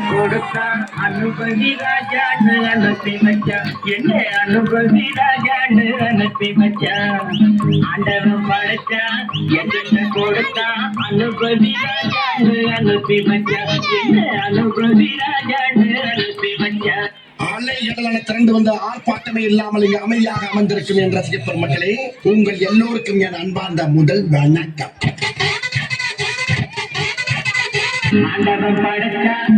கொடுத்தான் அனுபவி ராஜான்னு அனுப்பி வச்சான். என்ன அனுபவி ராஜான்னு அனுப்பி வச்சான். ஆண்டவன் படைச்சான் என்ன கொடுத்தான் அனுபவி ராஜான்னு அனுப்பி வச்சான். என்ன அனுபவி ராஜான்னு அனுப்பி வச்சான். ஆலை கடலான திரண்டு வந்த ஆர்ப்பாட்டமே இல்லாமல் இங்கு அமைதியாக அமர்ந்திருக்கும் என் ரசிகப்பெரும் மக்களே, உங்கள் எல்லோருக்கும் என் அன்பார்ந்த முதல் வணக்கம். ஆண்டவன் படைச்சான்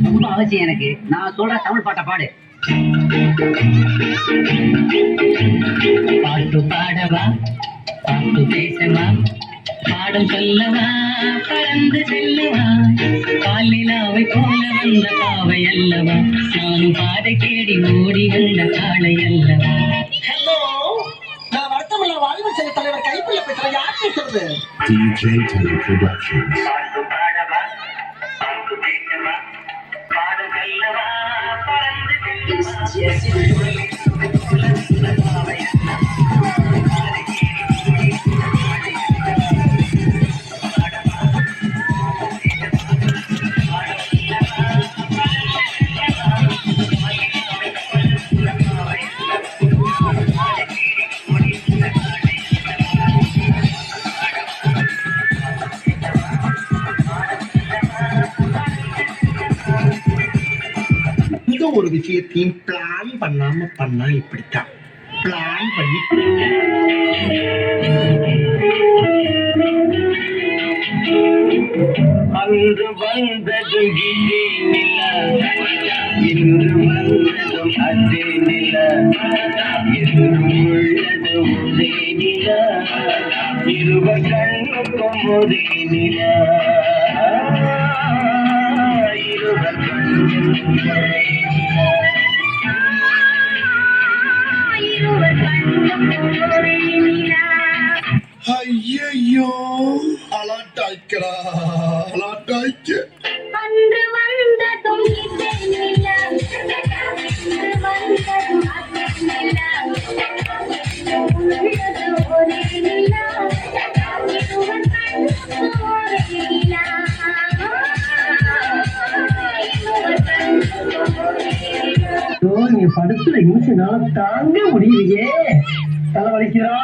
ரொம்ப அவசியம் எனக்கு. நான் சொல்ற தமிழ் பாட்டை பாடு. பாட்டு பாடவா, பாட்டு பேசவா, பாடம் சொல்லவா, பறந்து செல்லவா, பாலிலாவை போல வந்த பாவை அல்லவா, நானும் பாதை தேடி ஓடி வந்த காளை அல்லவா. ஹலோ, நான் வருத்தமில்ல வாழ்வு செல்ல தலைவர் கைப்பிள்ள பெற்ற யார் பேசுறது? DJ Tele Productions. பாட்டு பாடவா, பாட்டு பேசவா, பாடம் சொல்லவா, பறந்து செல்லவா. ஒரு விஷயத்தையும் பிளான் பண்ணாம பண்ணா இப்படித்தான். பிளான் பண்ணி அன்று வந்ததும் இதே நில, இன்று வந்ததும் அதே நில, என்றும் உள்ளது ஒரே நில, இருவர் கண்ணுக்கும் ஒரே நில, இருவர் கண்ணுக்கும் ஒரே ஐயோ அலாட்டாய்க்கடா, அலாட்டாய்க்க. அன்று வந்ததும் இதே நில, இன்று வந்ததும் அதே நில, உள்ளது ஒரே நில, இருவர் கண்ணுக்கும் ஒரே நில, இருவர் கண்ணுக்கும் ஒரே நில. நீ படுத்துல யூசினால தாங்க முடியலையே, தலைவலிக்கிறா.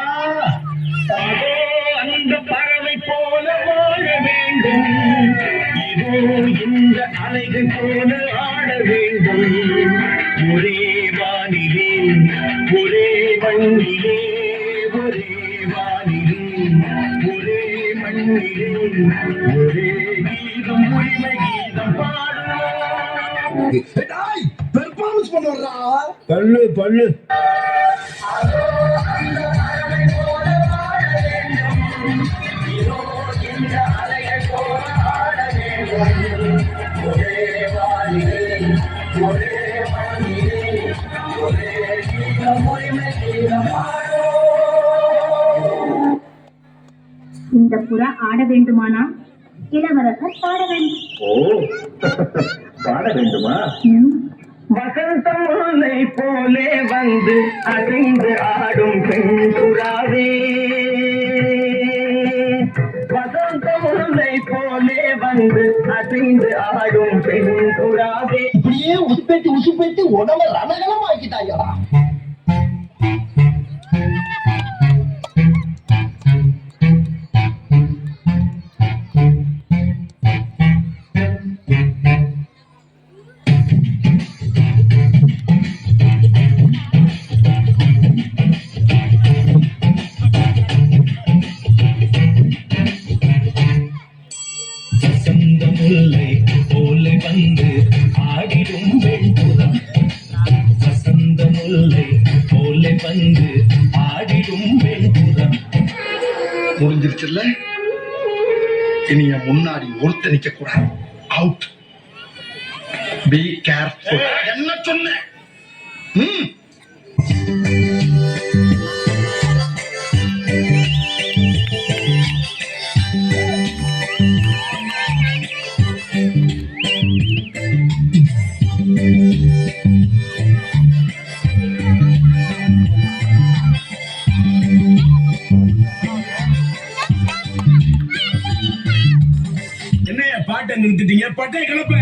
அந்த பறவை போல வாழ வேண்டும், இதோ இந்த அலைகள் போல ஆட வேண்டும். ஒரே வானிலே, ஒரே மண்ணிலே, ஒரே வானிலே, ஒரே மண்ணிலே, ஒரே கீதம், உரிமை கீதம் பாடுவோம். பெர்ஃபார்மன்ஸ் பண்ணுறா பல்லு பல்லு. இந்த புறா ஆட வேண்டுமானா இளவரசர் பாட வேண்டும். ஓ, பாட வேண்டுமா? வசந்த முல்லை போலே வந்து அசைந்து ஆடும் பெண் புறாவே, வசந்த முல்லை போலே வந்து அசைந்து ஆடும் பெண் புறாவே. இப்படியே உசுப்பேத்தி உடம்ப ரணகலம் ஆக்கிட்டாங்களா? முல்லை போல வந்து ஆடிடும் வெண்புறம், வசந்த முல்லை போல வந்து ஆடிடும் வெண்புறம். முடிஞ்சிருச்சுல்ல, இனி என் முன்னாடி ஒருத்த நிக்க கூடாது. அவுட். Be careful. என்ன சொன்ன? நிறுத்திட்டீங்க பட்டை கிளப்ப